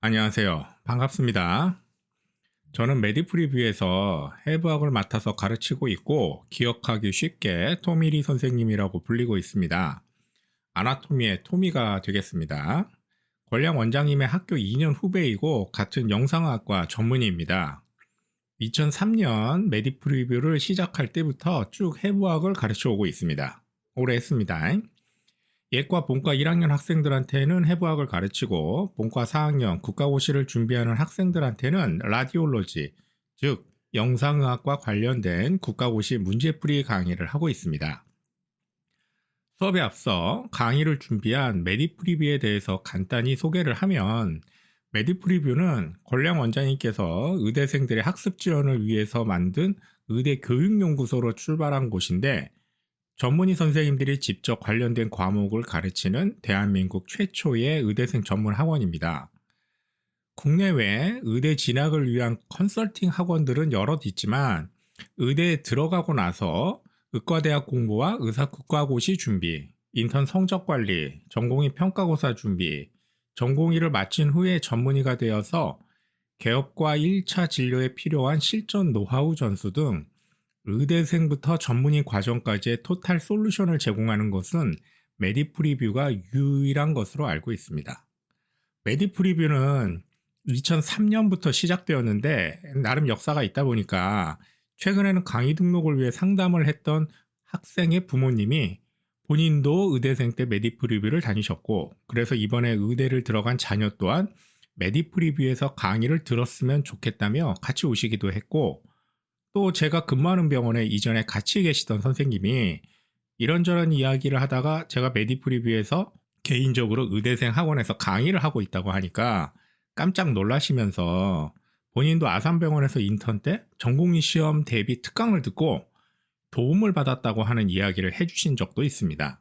안녕하세요. 반갑습니다. 저는 메디프리뷰에서 해부학을 맡아서 가르치고 있고 기억하기 쉽게 토미리 선생님이라고 불리고 있습니다. 아나토미의 토미가 되겠습니다. 권량 원장님의 학교 2년 후배이고 같은 영상학과 전문의입니다. 2003년 메디프리뷰를 시작할 때부터 쭉 해부학을 가르쳐 오고 있습니다. 오래 했습니다. 예과 본과 1학년 학생들한테는 해부학을 가르치고 본과 4학년 국가고시를 준비하는 학생들한테는 라디올로지, 즉 영상의학과 관련된 국가고시 문제풀이 강의를 하고 있습니다. 수업에 앞서 강의를 준비한 메디프리뷰에 대해서 간단히 소개를 하면, 메디프리뷰는 권량 원장님께서 의대생들의 학습 지원을 위해서 만든 의대 교육연구소로 출발한 곳인데, 전문의 선생님들이 직접 관련된 과목을 가르치는 대한민국 최초의 의대생 전문 학원입니다. 국내외 의대 진학을 위한 컨설팅 학원들은 여럿 있지만, 의대에 들어가고 나서 의과대학 공부와 의사 국가고시 준비, 인턴 성적 관리, 전공의 평가고사 준비, 전공의를 마친 후에 전문의가 되어서 개업과 1차 진료에 필요한 실전 노하우 전수 등 의대생부터 전문의 과정까지의 토탈 솔루션을 제공하는 것은 메디프리뷰가 유일한 것으로 알고 있습니다. 메디프리뷰는 2003년부터 시작되었는데 나름 역사가 있다 보니까 최근에는 강의 등록을 위해 상담을 했던 학생의 부모님이 본인도 의대생 때 메디프리뷰를 다니셨고, 그래서 이번에 의대를 들어간 자녀 또한 메디프리뷰에서 강의를 들었으면 좋겠다며 같이 오시기도 했고, 또 제가 근무하는 병원에 이전에 같이 계시던 선생님이 이런저런 이야기를 하다가 제가 메디프리뷰에서 개인적으로 의대생 학원에서 강의를 하고 있다고 하니까 깜짝 놀라시면서 본인도 아산병원에서 인턴 때 전공의 시험 대비 특강을 듣고 도움을 받았다고 하는 이야기를 해주신 적도 있습니다.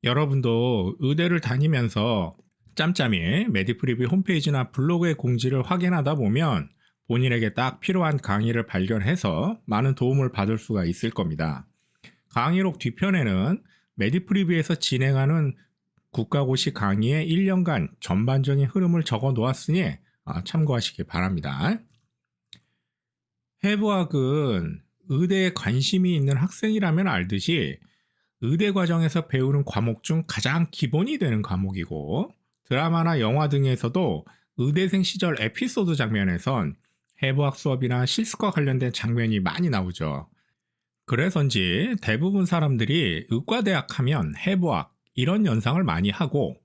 여러분도 의대를 다니면서 짬짬이 메디프리뷰 홈페이지나 블로그의 공지를 확인하다 보면 본인에게 딱 필요한 강의를 발견해서 많은 도움을 받을 수가 있을 겁니다. 강의록 뒤편에는 메디프리뷰에서 진행하는 국가고시 강의의 1년간 전반적인 흐름을 적어 놓았으니 참고하시기 바랍니다. 해부학은 의대에 관심이 있는 학생이라면 알듯이 의대 과정에서 배우는 과목 중 가장 기본이 되는 과목이고, 드라마나 영화 등에서도 의대생 시절 에피소드 장면에선 해부학 수업이나 실습과 관련된 장면이 많이 나오죠. 그래서인지 대부분 사람들이 의과대학 하면 해부학 이런 연상을 많이 하고,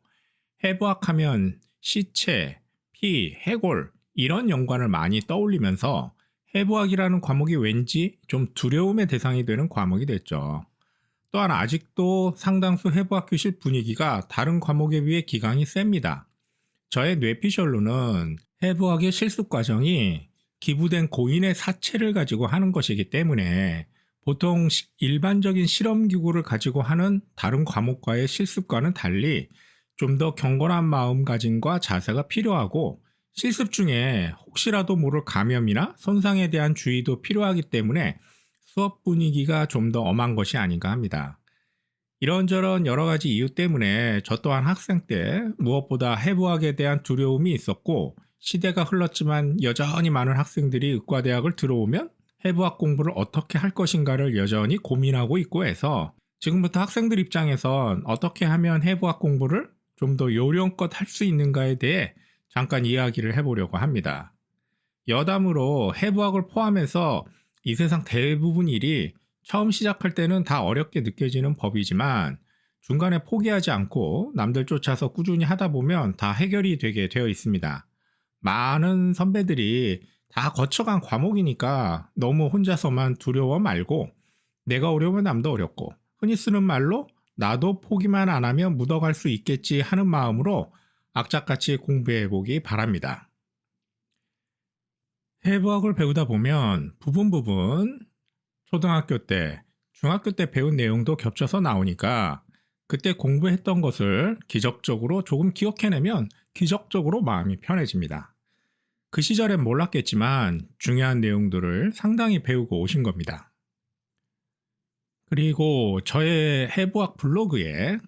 해부학 하면 시체, 피, 해골 이런 연관을 많이 떠올리면서 해부학이라는 과목이 왠지 좀 두려움의 대상이 되는 과목이 됐죠. 또한 아직도 상당수 해부학 교실 분위기가 다른 과목에 비해 기강이 셉니다. 저의 뇌피셜로는 해부학의 실습 과정이 기부된 고인의 사체를 가지고 하는 것이기 때문에 보통 일반적인 실험기구를 가지고 하는 다른 과목과의 실습과는 달리 좀 더 경건한 마음가짐과 자세가 필요하고, 실습 중에 혹시라도 모를 감염이나 손상에 대한 주의도 필요하기 때문에 수업 분위기가 좀 더 엄한 것이 아닌가 합니다. 이런저런 여러 가지 이유 때문에 저 또한 학생 때 무엇보다 해부학에 대한 두려움이 있었고, 시대가 흘렀지만 여전히 많은 학생들이 의과대학을 들어오면 해부학 공부를 어떻게 할 것인가를 여전히 고민하고 있고 해서 지금부터 학생들 입장에선 어떻게 하면 해부학 공부를 좀 더 요령껏 할 수 있는가에 대해 잠깐 이야기를 해보려고 합니다. 여담으로 해부학을 포함해서 이 세상 대부분 일이 처음 시작할 때는 다 어렵게 느껴지는 법이지만 중간에 포기하지 않고 남들 쫓아서 꾸준히 하다 보면 다 해결이 되게 되어 있습니다. 많은 선배들이 다 거쳐간 과목이니까 너무 혼자서만 두려워 말고, 내가 어려우면 남도 어렵고, 흔히 쓰는 말로 나도 포기만 안 하면 묻어갈 수 있겠지 하는 마음으로 악착같이 공부해 보기 바랍니다. 해부학을 배우다 보면 부분 초등학교 때, 중학교 때 배운 내용도 겹쳐서 나오니까 그때 공부했던 것을 기적적으로 조금 기억해내면 기적적으로 마음이 편해집니다. 그 시절엔 몰랐겠지만 중요한 내용들을 상당히 배우고 오신 겁니다. 그리고 저의 해부학 블로그에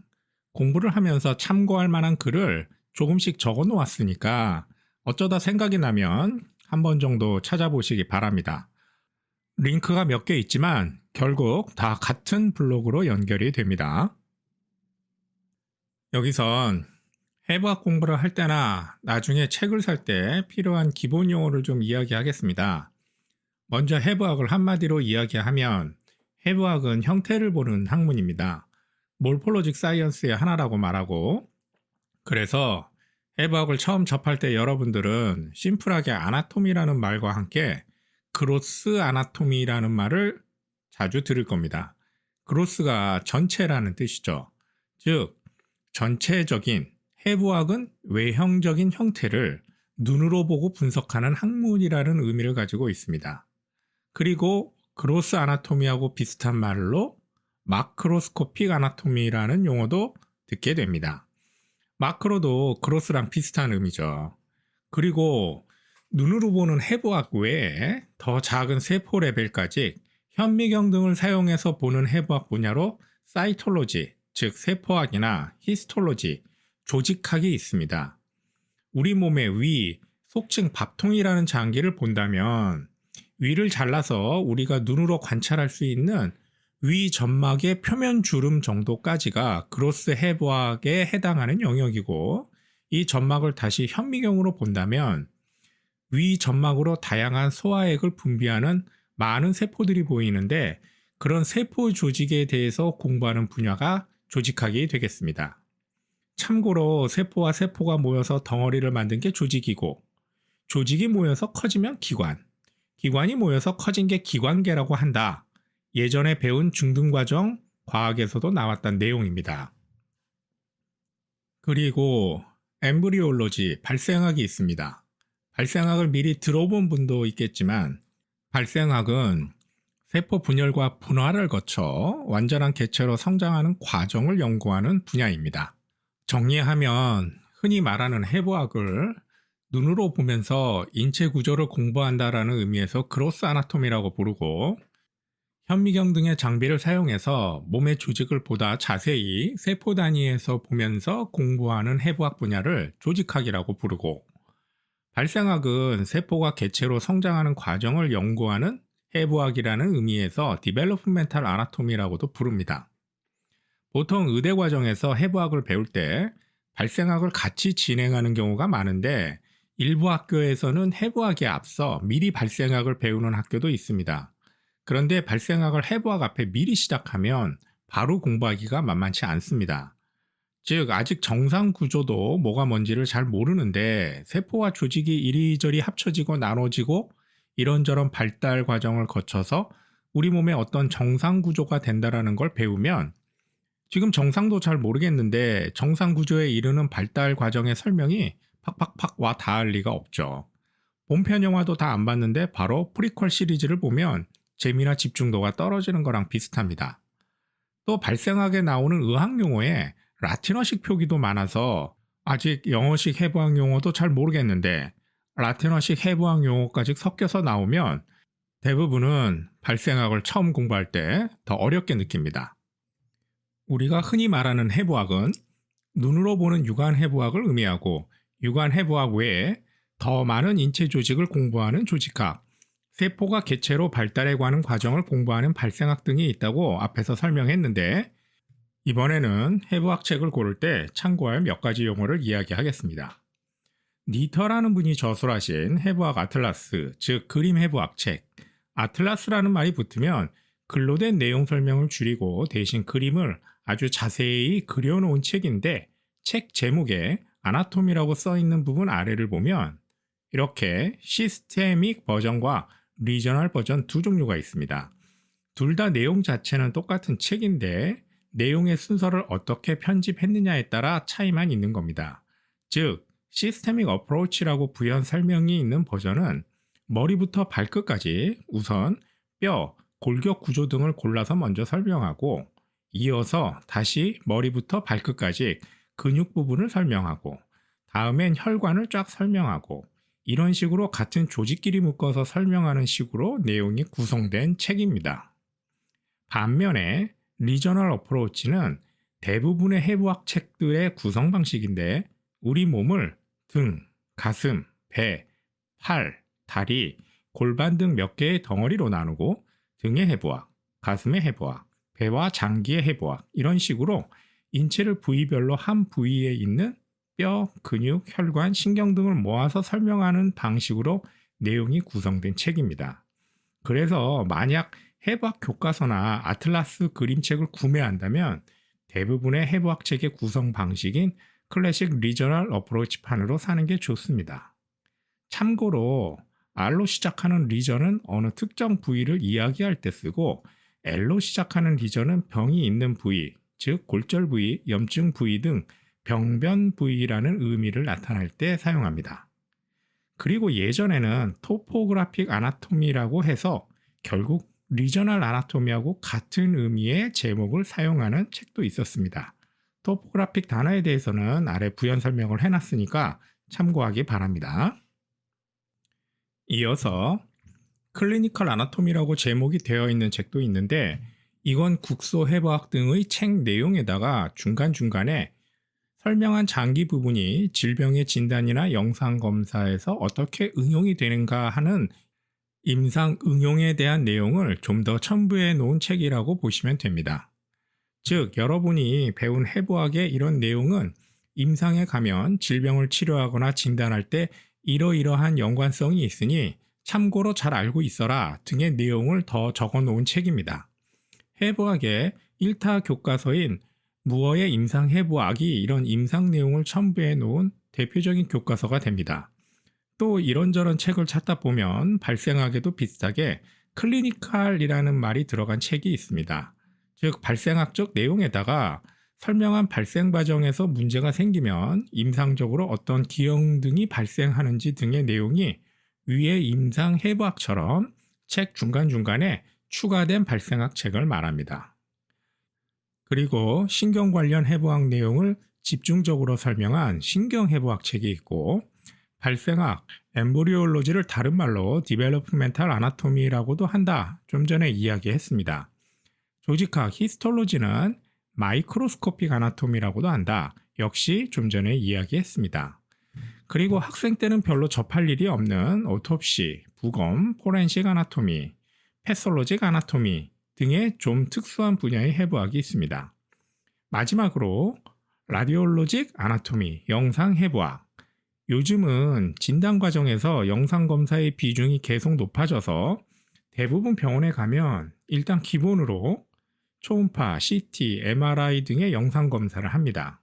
공부를 하면서 참고할 만한 글을 조금씩 적어 놓았으니까 어쩌다 생각이 나면 한 번 정도 찾아보시기 바랍니다. 링크가 몇 개 있지만 결국 다 같은 블로그로 연결이 됩니다. 여기선 해부학 공부를 할 때나 나중에 책을 살 때 필요한 기본 용어를 좀 이야기하겠습니다. 먼저 해부학을 한마디로 이야기하면 해부학은 형태를 보는 학문입니다. 몰폴로직 사이언스의 하나라고 말하고, 그래서 해부학을 처음 접할 때 여러분들은 심플하게 아나토미라는 말과 함께 그로스 아나토미라는 말을 자주 들을 겁니다. 그로스가 전체라는 뜻이죠. 즉, 전체적인, 해부학은 외형적인 형태를 눈으로 보고 분석하는 학문이라는 의미를 가지고 있습니다. 그리고 그로스 아나토미하고 비슷한 말로 마크로스코픽 아나토미라는 용어도 듣게 됩니다. 마크로도 그로스랑 비슷한 의미죠. 그리고 눈으로 보는 해부학 외에 더 작은 세포 레벨까지 현미경 등을 사용해서 보는 해부학 분야로 사이톨로지, 즉 세포학이나 히스톨로지, 조직학이 있습니다. 우리 몸의 위, 속칭 밥통이라는 장기를 본다면 위를 잘라서 우리가 눈으로 관찰할 수 있는 위 점막의 표면 주름 정도까지가 그로스 해부학에 해당하는 영역이고, 이 점막을 다시 현미경으로 본다면 위 점막으로 다양한 소화액을 분비하는 많은 세포들이 보이는데, 그런 세포 조직에 대해서 공부하는 분야가 조직학이 되겠습니다. 참고로 세포와 세포가 모여서 덩어리를 만든 게 조직이고, 조직이 모여서 커지면 기관, 기관이 모여서 커진 게 기관계라고 한다. 예전에 배운 중등과정 과학에서도 나왔던 내용입니다. 그리고 엠브리올로지, 발생학이 있습니다. 발생학을 미리 들어본 분도 있겠지만, 발생학은 세포 분열과 분화를 거쳐 완전한 개체로 성장하는 과정을 연구하는 분야입니다. 정리하면 흔히 말하는 해부학을 눈으로 보면서 인체 구조를 공부한다라는 의미에서 그로스 아나토미라고 부르고, 현미경 등의 장비를 사용해서 몸의 조직을 보다 자세히 세포 단위에서 보면서 공부하는 해부학 분야를 조직학이라고 부르고, 발생학은 세포가 개체로 성장하는 과정을 연구하는 해부학이라는 의미에서 디벨로프멘탈 아나토미라고도 부릅니다. 보통 의대 과정에서 해부학을 배울 때 발생학을 같이 진행하는 경우가 많은데, 일부 학교에서는 해부학에 앞서 미리 발생학을 배우는 학교도 있습니다. 그런데 발생학을 해부학 앞에 미리 시작하면 바로 공부하기가 만만치 않습니다. 즉, 아직 정상 구조도 뭐가 뭔지를 잘 모르는데 세포와 조직이 이리저리 합쳐지고 나눠지고 이런저런 발달 과정을 거쳐서 우리 몸의 어떤 정상 구조가 된다라는 걸 배우면, 지금 정상도 잘 모르겠는데 정상 구조에 이르는 발달 과정의 설명이 팍팍팍 와 닿을 리가 없죠. 본편 영화도 다 안 봤는데 바로 프리퀄 시리즈를 보면 재미나 집중도가 떨어지는 거랑 비슷합니다. 또 발생학에 나오는 의학 용어에 라틴어식 표기도 많아서 아직 영어식 해부학 용어도 잘 모르겠는데, 라틴어식 해부학 용어까지 섞여서 나오면 대부분은 발생학을 처음 공부할 때 더 어렵게 느낍니다. 우리가 흔히 말하는 해부학은 눈으로 보는 육안 해부학을 의미하고, 육안 해부학 외에 더 많은 인체 조직을 공부하는 조직학, 세포가 개체로 발달해 가는 과정을 공부하는 발생학 등이 있다고 앞에서 설명했는데, 이번에는 해부학 책을 고를 때 참고할 몇 가지 용어를 이야기하겠습니다. 니터라는 분이 저술하신 해부학 아틀라스, 즉 그림 해부학 책. 아틀라스라는 말이 붙으면 글로 된 내용 설명을 줄이고 대신 그림을 아주 자세히 그려놓은 책인데, 책 제목에 아나토미라고 써있는 부분 아래를 보면 이렇게 시스테믹 버전과 리저널 버전 두 종류가 있습니다. 둘 다 내용 자체는 똑같은 책인데 내용의 순서를 어떻게 편집했느냐에 따라 차이만 있는 겁니다. 즉, 시스테믹 어프로치라고 부연 설명이 있는 버전은 머리부터 발끝까지 우선 뼈, 골격 구조 등을 골라서 먼저 설명하고, 이어서 다시 머리부터 발끝까지 근육 부분을 설명하고, 다음엔 혈관을 쫙 설명하고, 이런 식으로 같은 조직끼리 묶어서 설명하는 식으로 내용이 구성된 책입니다. 반면에 리저널 어프로치는 대부분의 해부학 책들의 구성 방식인데, 우리 몸을 등, 가슴, 배, 팔, 다리, 골반 등 몇 개의 덩어리로 나누고 등의 해부학, 가슴의 해부학, 배와 장기의 해부학 이런 식으로 인체를 부위별로 한 부위에 있는 뼈, 근육, 혈관, 신경 등을 모아서 설명하는 방식으로 내용이 구성된 책입니다. 그래서 만약 해부학 교과서나 아틀라스 그림책을 구매한다면 대부분의 해부학 책의 구성 방식인 클래식 리저널 어프로치판으로 사는 게 좋습니다. 참고로 R로 시작하는 리전은 어느 특정 부위를 이야기할 때 쓰고 L로 시작하는 리전은 병이 있는 부위, 즉 골절 부위, 염증 부위 등 병변 부위라는 의미를 나타낼 때 사용합니다. 그리고 예전에는 토포그래픽 아나토미라고 해서 결국 리저널 아나토미하고 같은 의미의 제목을 사용하는 책도 있었습니다. 토포그래픽 단어에 대해서는 아래 부연 설명을 해놨으니까 참고하기 바랍니다. 이어서 클리니컬 아나토미라고 제목이 되어 있는 책도 있는데 이건 국소 해부학 등의 책 내용에다가 중간중간에 설명한 장기 부분이 질병의 진단이나 영상 검사에서 어떻게 응용이 되는가 하는 임상 응용에 대한 내용을 좀 더 첨부해 놓은 책이라고 보시면 됩니다. 즉, 여러분이 배운 해부학의 이런 내용은 임상에 가면 질병을 치료하거나 진단할 때 이러이러한 연관성이 있으니 참고로 잘 알고 있어라 등의 내용을 더 적어 놓은 책입니다. 해부학의 1타 교과서인 무어의 임상 해부학이 이런 임상 내용을 첨부해 놓은 대표적인 교과서가 됩니다. 또 이런저런 책을 찾다 보면 발생학에도 비슷하게 클리니컬이라는 말이 들어간 책이 있습니다. 즉 발생학적 내용에다가 설명한 발생 과정에서 문제가 생기면 임상적으로 어떤 기형 등이 발생하는지 등의 내용이 위의 임상 해부학처럼 책 중간중간에 추가된 발생학 책을 말합니다. 그리고 신경 관련 해부학 내용을 집중적으로 설명한 신경해부학 책이 있고 발생학, 엠브리올로지를 다른 말로 디벨로프멘탈 아나토미라고도 한다. 좀 전에 이야기했습니다. 조직학, 히스톨로지는 마이크로스코픽 아나토미라고도 한다. 역시 좀 전에 이야기했습니다. 그리고 학생 때는 별로 접할 일이 없는 오토프시, 부검, 포렌식 아나토미, 패솔로직 아나토미 등의 좀 특수한 분야의 해부학이 있습니다. 마지막으로 라디올로직 아나토미, 영상 해부학. 요즘은 진단 과정에서 영상 검사의 비중이 계속 높아져서 대부분 병원에 가면 일단 기본으로 초음파, CT, MRI 등의 영상 검사를 합니다.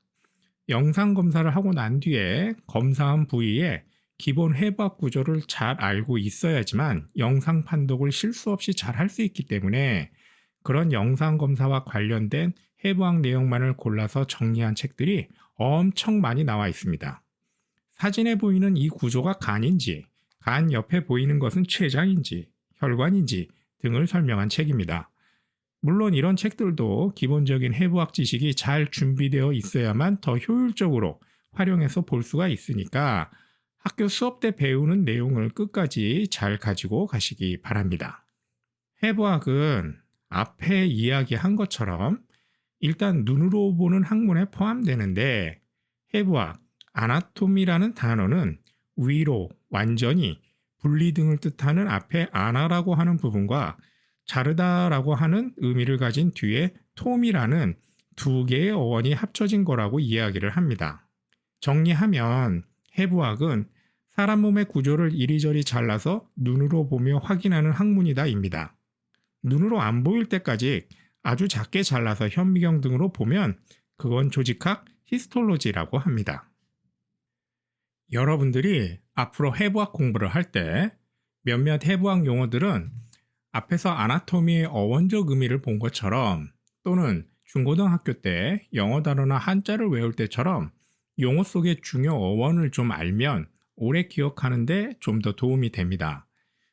영상 검사를 하고 난 뒤에 검사한 부위에 기본 해부학 구조를 잘 알고 있어야지만 영상 판독을 실수 없이 잘 할 수 있기 때문에 그런 영상 검사와 관련된 해부학 내용만을 골라서 정리한 책들이 엄청 많이 나와 있습니다. 사진에 보이는 이 구조가 간인지, 간 옆에 보이는 것은 췌장인지, 혈관인지 등을 설명한 책입니다. 물론 이런 책들도 기본적인 해부학 지식이 잘 준비되어 있어야만 더 효율적으로 활용해서 볼 수가 있으니까 학교 수업 때 배우는 내용을 끝까지 잘 가지고 가시기 바랍니다. 해부학은 앞에 이야기한 것처럼 일단 눈으로 보는 학문에 포함되는데 해부학, 아나토미라는 단어는 위로, 완전히, 분리 등을 뜻하는 앞에 아나라고 하는 부분과 자르다라고 하는 의미를 가진 뒤에 톰이라는 두 개의 어원이 합쳐진 거라고 이야기를 합니다. 정리하면 해부학은 사람 몸의 구조를 이리저리 잘라서 눈으로 보며 확인하는 학문이다입니다. 눈으로 안 보일 때까지 아주 작게 잘라서 현미경 등으로 보면 그건 조직학 히스톨로지라고 합니다. 여러분들이 앞으로 해부학 공부를 할 때 몇몇 해부학 용어들은 앞에서 아나토미의 어원적 의미를 본 것처럼 또는 중고등학교 때 영어 단어나 한자를 외울 때처럼 용어 속의 중요 어원을 좀 알면 오래 기억하는데 좀 더 도움이 됩니다.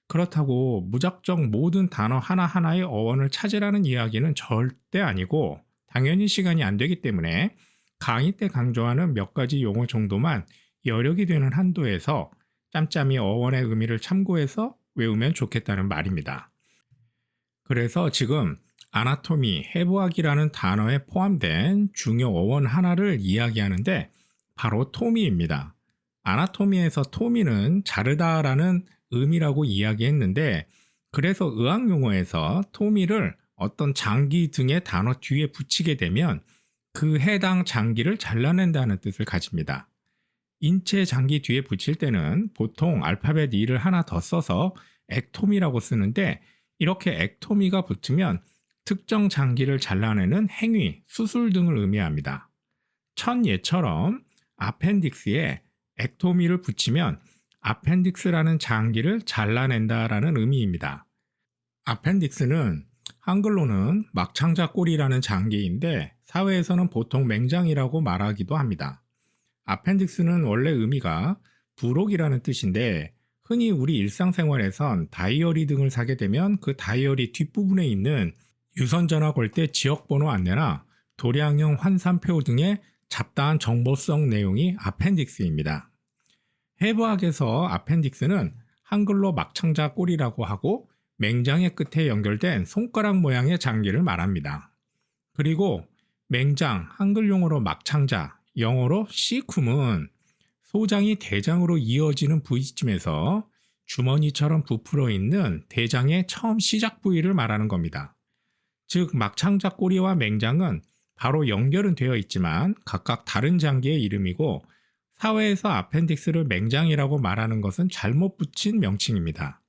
그렇다고 무작정 모든 단어 하나하나의 어원을 찾으라는 이야기는 절대 아니고 당연히 시간이 안 되기 때문에 강의 때 강조하는 몇 가지 용어 정도만 여력이 되는 한도에서 짬짬이 어원의 의미를 참고해서 외우면 좋겠다는 말입니다. 그래서 지금 아나토미, 해부학이라는 단어에 포함된 중요 어원 하나를 이야기하는데 바로 토미입니다. 아나토미에서 토미는 자르다라는 의미라고 이야기했는데 그래서 의학 용어에서 토미를 어떤 장기 등의 단어 뒤에 붙이게 되면 그 해당 장기를 잘라낸다는 뜻을 가집니다. 인체 장기 뒤에 붙일 때는 보통 알파벳 E를 하나 더 써서 액토미라고 쓰는데 이렇게 액토미가 붙으면 특정 장기를 잘라내는 행위, 수술 등을 의미합니다. 첫 예처럼 아펜딕스에 액토미를 붙이면 아펜딕스라는 장기를 잘라낸다라는 의미입니다. 아펜딕스는 한글로는 막창자꼬리라는 장기인데 사회에서는 보통 맹장이라고 말하기도 합니다. 아펜딕스는 원래 의미가 부록이라는 뜻인데 흔히 우리 일상생활에선 다이어리 등을 사게 되면 그 다이어리 뒷부분에 있는 유선전화 걸 때 지역번호 안내나 도량형 환산표 등의 잡다한 정보성 내용이 아펜딕스입니다. 해부학에서 아펜딕스는 한글로 막창자 꼬리라고 하고 맹장의 끝에 연결된 손가락 모양의 장기를 말합니다. 그리고 맹장, 한글 용어로 막창자, 영어로 시쿰은 소장이 대장으로 이어지는 부위쯤에서 주머니처럼 부풀어 있는 대장의 처음 시작 부위를 말하는 겁니다. 즉 막창자 꼬리와 맹장은 바로 연결은 되어 있지만 각각 다른 장기의 이름이고 사회에서 아펜딕스를 맹장이라고 말하는 것은 잘못 붙인 명칭입니다.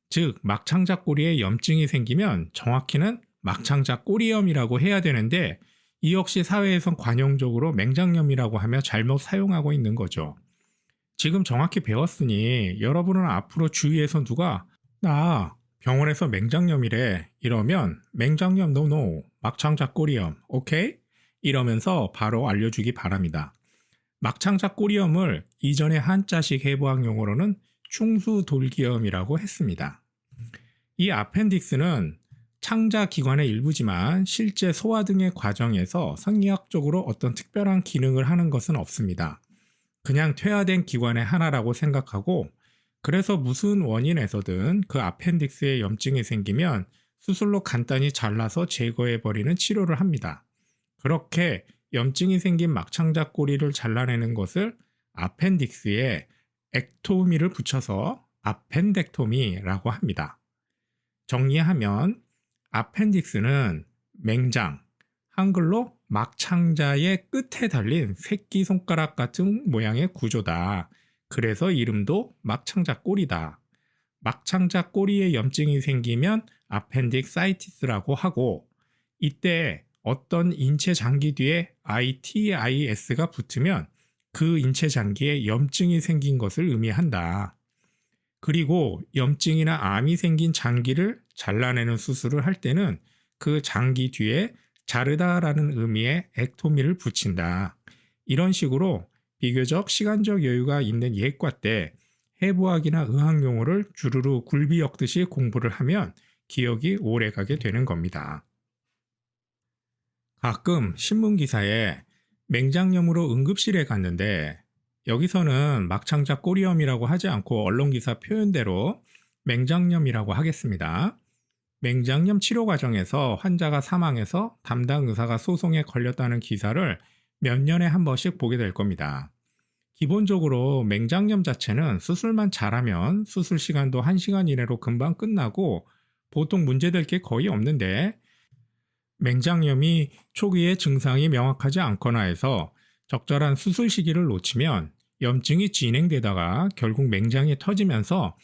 즉 막창자 꼬리에 염증이 생기면 정확히는 막창자 꼬리염이라고 해야 되는데 이 역시 사회에선 관용적으로 맹장염이라고 하며 잘못 사용하고 있는 거죠. 지금 정확히 배웠으니 여러분은 앞으로 주위에서 누가 나 병원에서 맹장염이래 이러면 맹장염 노노 막창자 꼬리염 오케이? 이러면서 바로 알려주기 바랍니다. 막창자 꼬리염을 이전에 한자식 해부학 용어로는 충수돌기염이라고 했습니다. 이 아펜딕스는 창자 기관의 일부지만 실제 소화 등의 과정에서 생리학적으로 어떤 특별한 기능을 하는 것은 없습니다. 그냥 퇴화된 기관의 하나라고 생각하고 그래서 무슨 원인에서든 그 아펜딕스에 염증이 생기면 수술로 간단히 잘라서 제거해버리는 치료를 합니다. 그렇게 염증이 생긴 막창자 꼬리를 잘라내는 것을 아펜딕스에 액토미를 붙여서 아펜덱토미라고 합니다. 정리하면 아펜딕스는 맹장, 한글로 막창자의 끝에 달린 새끼손가락 같은 모양의 구조다. 그래서 이름도 막창자 꼬리다. 막창자 꼬리에 염증이 생기면 아펜딕사이티스라고 하고 이때 어떤 인체 장기 뒤에 ITIS가 붙으면 그 인체 장기에 염증이 생긴 것을 의미한다. 그리고 염증이나 암이 생긴 장기를 잘라내는 수술을 할 때는 그 장기 뒤에 자르다라는 의미의 액토미를 붙인다. 이런 식으로 비교적 시간적 여유가 있는 예과 때 해부학이나 의학 용어를 주르르 굴비 엮듯이 공부를 하면 기억이 오래가게 되는 겁니다. 가끔 신문 기사에 맹장염으로 응급실에 갔는데 여기서는 막창자 꼬리염이라고 하지 않고 언론 기사 표현대로 맹장염이라고 하겠습니다. 맹장염 치료 과정에서 환자가 사망해서 담당 의사가 소송에 걸렸다는 기사를 몇 년에 한 번씩 보게 될 겁니다. 기본적으로 맹장염 자체는 수술만 잘하면 수술 시간도 1시간 이내로 금방 끝나고 보통 문제될 게 거의 없는데 맹장염이 초기에 증상이 명확하지 않거나 해서 적절한 수술 시기를 놓치면 염증이 진행되다가 결국 맹장이 터지면서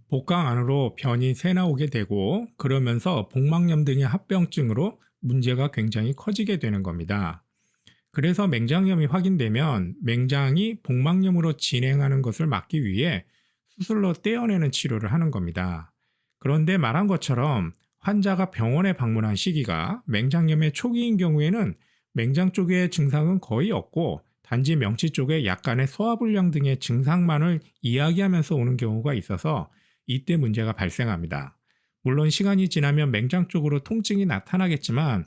복강 안으로 변이 새나오게 되고 그러면서 복막염 등의 합병증으로 문제가 굉장히 커지게 되는 겁니다. 그래서 맹장염이 확인되면 맹장이 복막염으로 진행하는 것을 막기 위해 수술로 떼어내는 치료를 하는 겁니다. 그런데 말한 것처럼 환자가 병원에 방문한 시기가 맹장염의 초기인 경우에는 맹장 쪽의 증상은 거의 없고 단지 명치 쪽에 약간의 소화불량 등의 증상만을 이야기하면서 오는 경우가 있어서 이때 문제가 발생합니다. 물론 시간이 지나면 맹장 쪽으로 통증이 나타나겠지만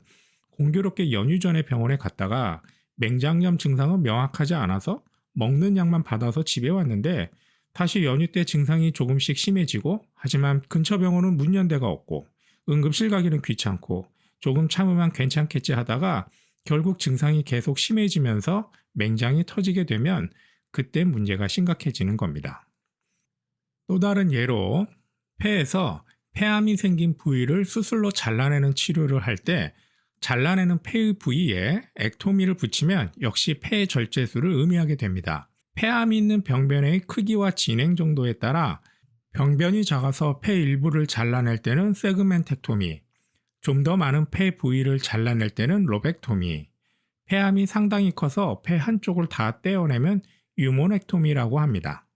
공교롭게 연휴 전에 병원에 갔다가 맹장염 증상은 명확하지 않아서 먹는 약만 받아서 집에 왔는데 다시 연휴 때 증상이 조금씩 심해지고 하지만 근처 병원은 문 연 데가 없고 응급실 가기는 귀찮고 조금 참으면 괜찮겠지 하다가 결국 증상이 계속 심해지면서 맹장이 터지게 되면 그때 문제가 심각해지는 겁니다. 또 다른 예로 폐에서 폐암이 생긴 부위를 수술로 잘라내는 치료를 할 때 잘라내는 폐의 부위에 액토미를 붙이면 역시 폐의 절제술을 의미하게 됩니다. 폐암이 있는 병변의 크기와 진행 정도에 따라 병변이 작아서 폐 일부를 잘라낼 때는 세그멘텍토미, 좀 더 많은 폐 부위를 잘라낼 때는 로벡토미, 폐암이 상당히 커서 폐 한쪽을 다 떼어내면 유모넥토미라고 합니다.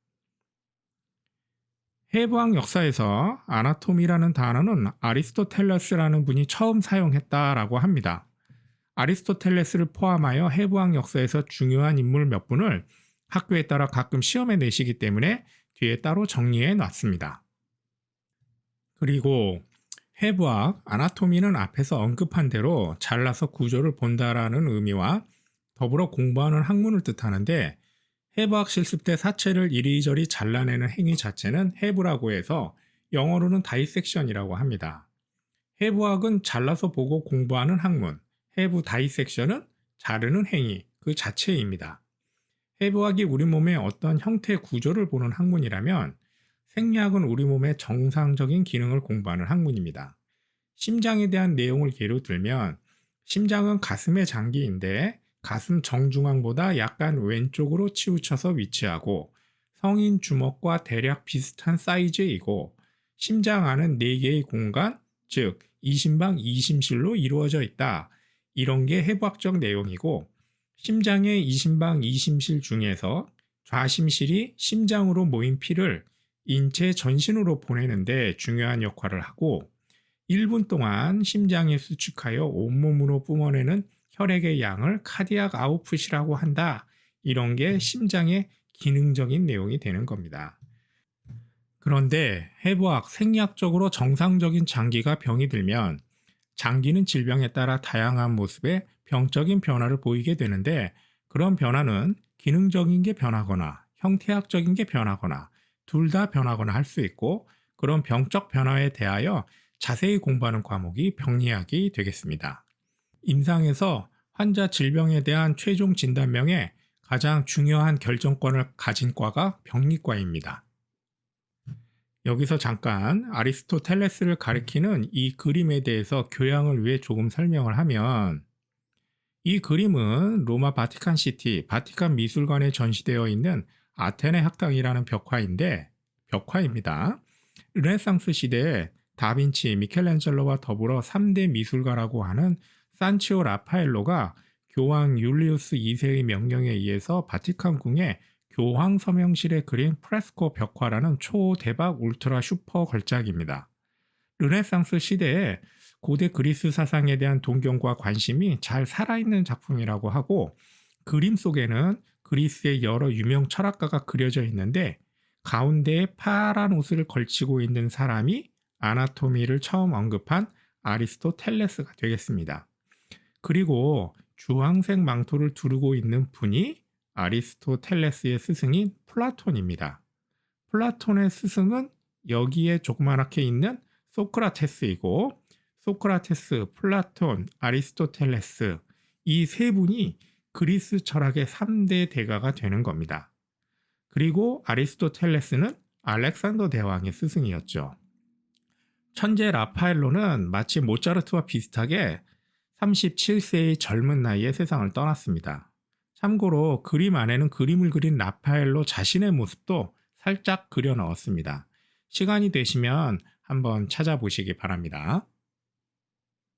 해부학 역사에서 아나토미라는 단어는 아리스토텔레스라는 분이 처음 사용했다라고 합니다. 아리스토텔레스를 포함하여 해부학 역사에서 중요한 인물 몇 분을 학교에 따라 가끔 시험에 내시기 때문에 뒤에 따로 정리해 놨습니다. 그리고 해부학, 아나토미는 앞에서 언급한 대로 잘라서 구조를 본다라는 의미와 더불어 공부하는 학문을 뜻하는데 해부학 실습 때 사체를 이리저리 잘라내는 행위 자체는 해부라고 해서 영어로는 다이섹션이라고 합니다. 해부학은 잘라서 보고 공부하는 학문, 해부 다이섹션은 자르는 행위 그 자체입니다. 해부학이 우리 몸의 어떤 형태 구조를 보는 학문이라면 생리학은 우리 몸의 정상적인 기능을 공부하는 학문입니다. 심장에 대한 내용을 예로 들면 심장은 가슴의 장기인데 가슴 정중앙보다 약간 왼쪽으로 치우쳐서 위치하고 성인 주먹과 대략 비슷한 사이즈이고 심장 안은 4개의 공간, 즉 이심방 이심실로 이루어져 있다. 이런 게 해부학적 내용이고 심장의 이심방 이심실 중에서 좌심실이 심장으로 모인 피를 인체 전신으로 보내는데 중요한 역할을 하고 1분 동안 심장에 수축하여 온몸으로 뿜어내는 혈액의 양을 카디악 아웃풋이라고 한다. 이런 게 심장의 기능적인 내용이 되는 겁니다. 그런데 해부학, 생리학적으로 정상적인 장기가 병이 들면 장기는 질병에 따라 다양한 모습의 병적인 변화를 보이게 되는데 그런 변화는 기능적인 게 변하거나 형태학적인 게 변하거나 둘 다 변하거나 할 수 있고 그런 병적 변화에 대하여 자세히 공부하는 과목이 병리학이 되겠습니다. 임상에서 환자 질병에 대한 최종 진단명에 가장 중요한 결정권을 가진 과가 병리과입니다. 여기서 잠깐 아리스토텔레스를 가리키는 이 그림에 대해서 교양을 위해 조금 설명을 하면 이 그림은 로마 바티칸시티, 바티칸 미술관에 전시되어 있는 아테네 학당이라는 벽화입니다. 르네상스 시대에 다빈치, 미켈란젤로와 더불어 3대 미술가라고 하는 산치오 라파엘로가 교황 율리우스 2세의 명령에 의해서 바티칸 궁의 교황 서명실에 그린 프레스코 벽화라는 초대박 울트라 슈퍼 걸작입니다. 르네상스 시대에 고대 그리스 사상에 대한 동경과 관심이 잘 살아있는 작품이라고 하고 그림 속에는 그리스의 여러 유명 철학가가 그려져 있는데 가운데에 파란 옷을 걸치고 있는 사람이 아나토미를 처음 언급한 아리스토텔레스가 되겠습니다. 그리고 주황색 망토를 두르고 있는 분이 아리스토텔레스의 스승인 플라톤입니다. 플라톤의 스승은 여기에 조그맣게 있는 소크라테스이고 소크라테스, 플라톤, 아리스토텔레스 이 세 분이 그리스 철학의 3대 대가가 되는 겁니다. 그리고 아리스토텔레스는 알렉산더 대왕의 스승이었죠. 천재 라파엘로는 마치 모차르트와 비슷하게 37세의 젊은 나이에 세상을 떠났습니다. 참고로 그림 안에는 그림을 그린 라파엘로 자신의 모습도 살짝 그려 넣었습니다. 시간이 되시면 한번 찾아보시기 바랍니다.